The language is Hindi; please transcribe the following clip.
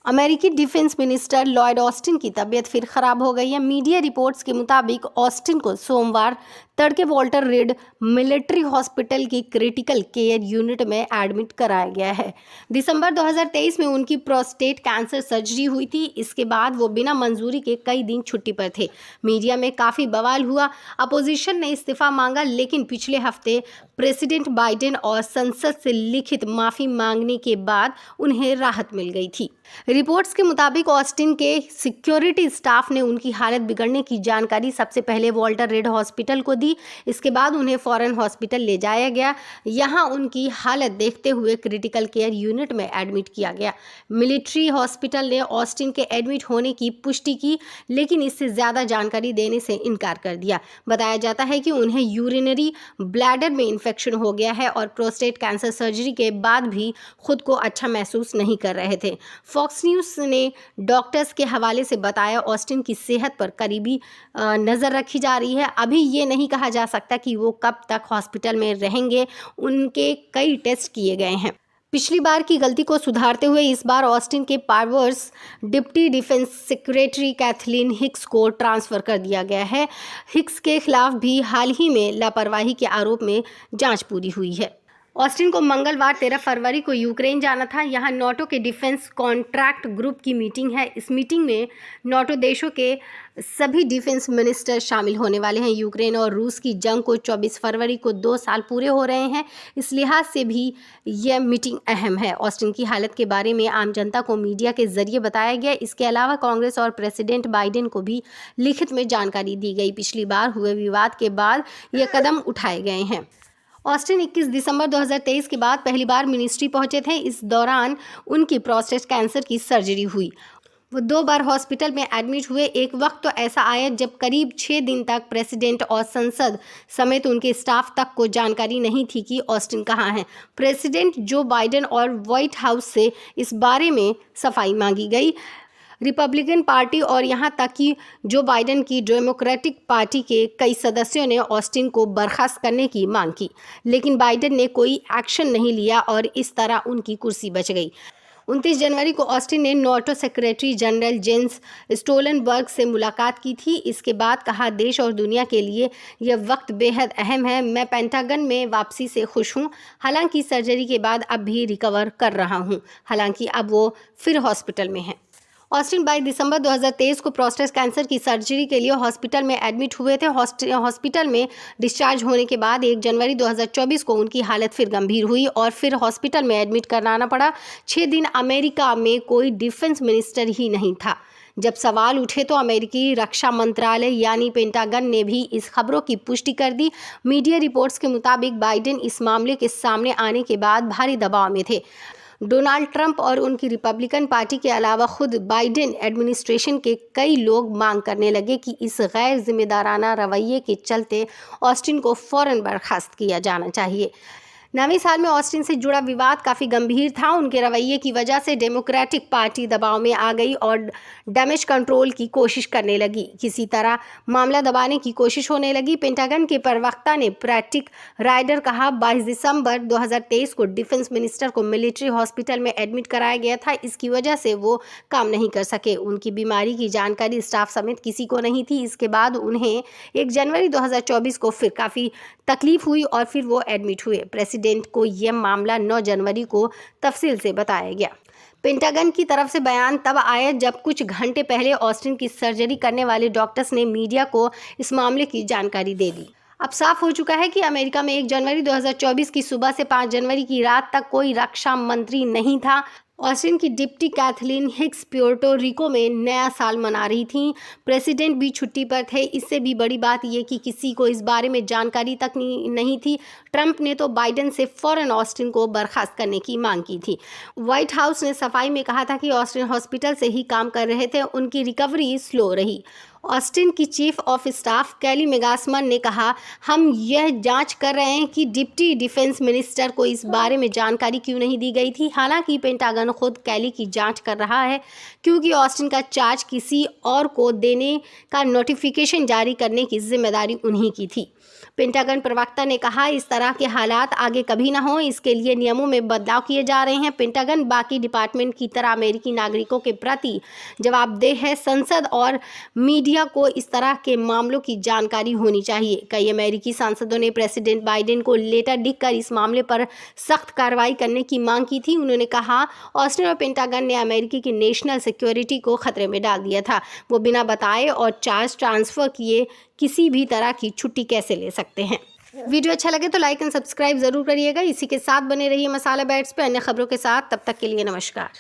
अमेरिकी डिफेंस मिनिस्टर लॉयड ऑस्टिन की तबीयत फिर खराब हो गई है। मीडिया रिपोर्ट्स के मुताबिक ऑस्टिन को सोमवार तड़के वॉल्टर रेड मिलिट्री हॉस्पिटल की क्रिटिकल केयर यूनिट में एडमिट कराया गया है। दिसंबर 2023 में उनकी प्रोस्टेट कैंसर सर्जरी हुई थी। इसके बाद वो बिना मंजूरी के कई दिन छुट्टी पर थे। मीडिया में काफ़ी बवाल हुआ। अपोजिशन ने इस्तीफा मांगा, लेकिन पिछले हफ्ते प्रेसिडेंट बाइडेन और संसद से लिखित माफ़ी मांगने के बाद उन्हें राहत मिल गई थी। रिपोर्ट्स के मुताबिक ऑस्टिन के सिक्योरिटी स्टाफ ने उनकी हालत बिगड़ने की जानकारी सबसे पहले वॉल्टर रेड हॉस्पिटल को दी। इसके बाद उन्हें फॉरेन हॉस्पिटल ले जाया गया। यहां उनकी हालत देखते हुए क्रिटिकल केयर यूनिट में एडमिट किया गया। मिलिट्री हॉस्पिटल ने ऑस्टिन के एडमिट होने की पुष्टि की, लेकिन इससे ज़्यादा जानकारी देने से इनकार कर दिया। बताया जाता है कि उन्हें यूरिनरी ब्लैडर में इन्फेक्शन हो गया है और प्रोस्टेट कैंसर सर्जरी के बाद भी खुद को अच्छा महसूस नहीं कर रहे थे। फॉक्स न्यूज़ ने डॉक्टर्स के हवाले से बताया, ऑस्टिन की सेहत पर करीबी नज़र रखी जा रही है। अभी ये नहीं कहा जा सकता कि वो कब तक हॉस्पिटल में रहेंगे। उनके कई टेस्ट किए गए हैं। पिछली बार की गलती को सुधारते हुए इस बार ऑस्टिन के powers deputy defence secretary Kathleen Hicks को ट्रांसफ़र कर दिया गया है। हिक्स के खिलाफ भी हाल ही में लापरवाही के आरोप में जांच पूरी हुई है। ऑस्टिन को मंगलवार 13 फरवरी को यूक्रेन जाना था। यहाँ नाटो के डिफेंस कॉन्ट्रैक्ट ग्रुप की मीटिंग है। इस मीटिंग में नाटो देशों के सभी डिफेंस मिनिस्टर शामिल होने वाले हैं। यूक्रेन और रूस की जंग को 24 फरवरी को 2 साल पूरे हो रहे हैं। इस लिहाज से भी यह मीटिंग अहम है। ऑस्टिन की हालत के बारे में आम जनता को मीडिया के जरिए बताया गया। इसके अलावा कांग्रेस और प्रेसिडेंट बाइडेन को भी लिखित में जानकारी दी गई। पिछली बार हुए विवाद के बाद ये कदम उठाए गए हैं। ऑस्टिन 21 दिसंबर 2023 के बाद पहली बार मिनिस्ट्री पहुंचे थे। इस दौरान उनकी प्रोस्टेट कैंसर की सर्जरी हुई। वो 2 बार हॉस्पिटल में एडमिट हुए। एक वक्त तो ऐसा आया जब करीब 6 दिन तक प्रेसिडेंट और संसद समेत उनके स्टाफ तक को जानकारी नहीं थी कि ऑस्टिन कहाँ हैं। प्रेसिडेंट जो बाइडेन और व्हाइट हाउस से इस बारे में सफाई मांगी गई। रिपब्लिकन पार्टी और यहाँ तक कि जो बाइडेन की डेमोक्रेटिक पार्टी के कई सदस्यों ने ऑस्टिन को बर्खास्त करने की मांग की, लेकिन बाइडेन ने कोई एक्शन नहीं लिया और इस तरह उनकी कुर्सी बच गई। 29 जनवरी को ऑस्टिन ने NATO secretary general Jens Stoltenberg से मुलाकात की थी। इसके बाद कहा, देश और दुनिया के लिए यह वक्त बेहद अहम है। मैं पेंटागन में वापसी से खुश हूँ। हालांकि सर्जरी के बाद अब भी रिकवर कर रहा हूँ। हालांकि अब वो फिर हॉस्पिटल में हैं। ऑस्टिन 22 दिसंबर 2023 को प्रोस्टेट कैंसर की सर्जरी के लिए हॉस्पिटल में एडमिट हुए थे। हॉस्पिटल में डिस्चार्ज होने के बाद 1 जनवरी 2024 को उनकी हालत फिर गंभीर हुई और फिर हॉस्पिटल में एडमिट कराना पड़ा। 6 दिन अमेरिका में कोई डिफेंस मिनिस्टर ही नहीं था। जब सवाल उठे तो अमेरिकी रक्षा मंत्रालय यानी पेंटागन ने भी इस खबरों की पुष्टि कर दी। मीडिया रिपोर्ट्स के मुताबिक बाइडेन इस मामले के सामने आने के बाद भारी दबाव में थे। डोनाल्ड ट्रंप और उनकी रिपब्लिकन पार्टी के अलावा खुद बाइडेन एडमिनिस्ट्रेशन के कई लोग मांग करने लगे कि इस गैर जिम्मेदाराना रवैये के चलते ऑस्टिन को फौरन बर्खास्त किया जाना चाहिए। नवे साल में ऑस्टिन से जुड़ा विवाद काफ़ी गंभीर था। उनके रवैये की वजह से डेमोक्रेटिक पार्टी दबाव में आ गई और डैमेज कंट्रोल की कोशिश करने लगी। किसी तरह मामला दबाने की कोशिश होने लगी। पेंटागन के प्रवक्ता ने पैट्रिक राइडर कहा, 22 दिसंबर 2023 को डिफेंस मिनिस्टर को मिलिट्री हॉस्पिटल में एडमिट कराया गया था। इसकी वजह से वो काम नहीं कर सके। उनकी बीमारी की जानकारी स्टाफ समेत किसी को नहीं थी। इसके बाद उन्हें 1 जनवरी 2024 को फिर काफ़ी तकलीफ हुई और फिर वो एडमिट हुए। प्रेसिडेंट को यह मामला 9 जनवरी को तफसील से बताया गया। पेंटागन की तरफ से बयान तब आया जब कुछ घंटे पहले ऑस्टिन की सर्जरी करने वाले डॉक्टर्स ने मीडिया को इस मामले की जानकारी दे दी। अब साफ हो चुका है कि अमेरिका में 1 जनवरी 2024 की सुबह से 5 जनवरी की रात तक कोई रक्षा मंत्री नहीं था। ऑस्टिन की deputy Kathleen Hicks Puerto Rico में नया साल मना रही थी। प्रेसिडेंट भी छुट्टी पर थे। इससे भी बड़ी बात यह कि किसी को इस बारे में जानकारी तक नहीं थी। ट्रंप ने तो बाइडेन से फौरन ऑस्टिन को बर्खास्त करने की मांग की थी। व्हाइट हाउस ने सफाई में कहा था कि ऑस्टिन हॉस्पिटल से ही काम कर रहे थे। उनकी रिकवरी स्लो रही। ऑस्टिन की चीफ ऑफ स्टाफ कैली मेगासमन ने कहा, हम यह जांच कर रहे हैं कि डिप्टी डिफेंस मिनिस्टर को इस बारे में जानकारी क्यों नहीं दी गई थी। हालांकि पेंटागन खुद कैली की जांच कर रहा है, क्योंकि ऑस्टिन का चार्ज किसी और को देने का नोटिफिकेशन जारी करने की जिम्मेदारी उन्हीं की थी। पेंटागन प्रवक्ता ने कहा, इस तरह तरह के हालात आगे कभी ना हो, इसके लिए नियमों में बदलाव किए जा रहे हैं। पेंटागन बाकी डिपार्टमेंट की तरह अमेरिकी नागरिकों के प्रति जवाबदेह है। संसद और मीडिया को इस तरह के मामलों की जानकारी होनी चाहिए। कई अमेरिकी सांसदों ने प्रेसिडेंट बाइडेन को लेटर लिखकर इस मामले पर सख्त कार्रवाई करने की मांग की थी। उन्होंने कहा, ऑस्टिन और पेंटागन ने अमेरिकी की नेशनल सिक्योरिटी को खतरे में डाल दिया था। वो बिना बताए और चार्ज ट्रांसफर किए किसी भी तरह की छुट्टी कैसे ले सकते हैं। वीडियो अच्छा लगे तो लाइक एंड सब्सक्राइब जरूर करिएगा। इसी के साथ बने रहिए मसाला बाइट्स पे अन्य खबरों के साथ। तब तक के लिए नमस्कार।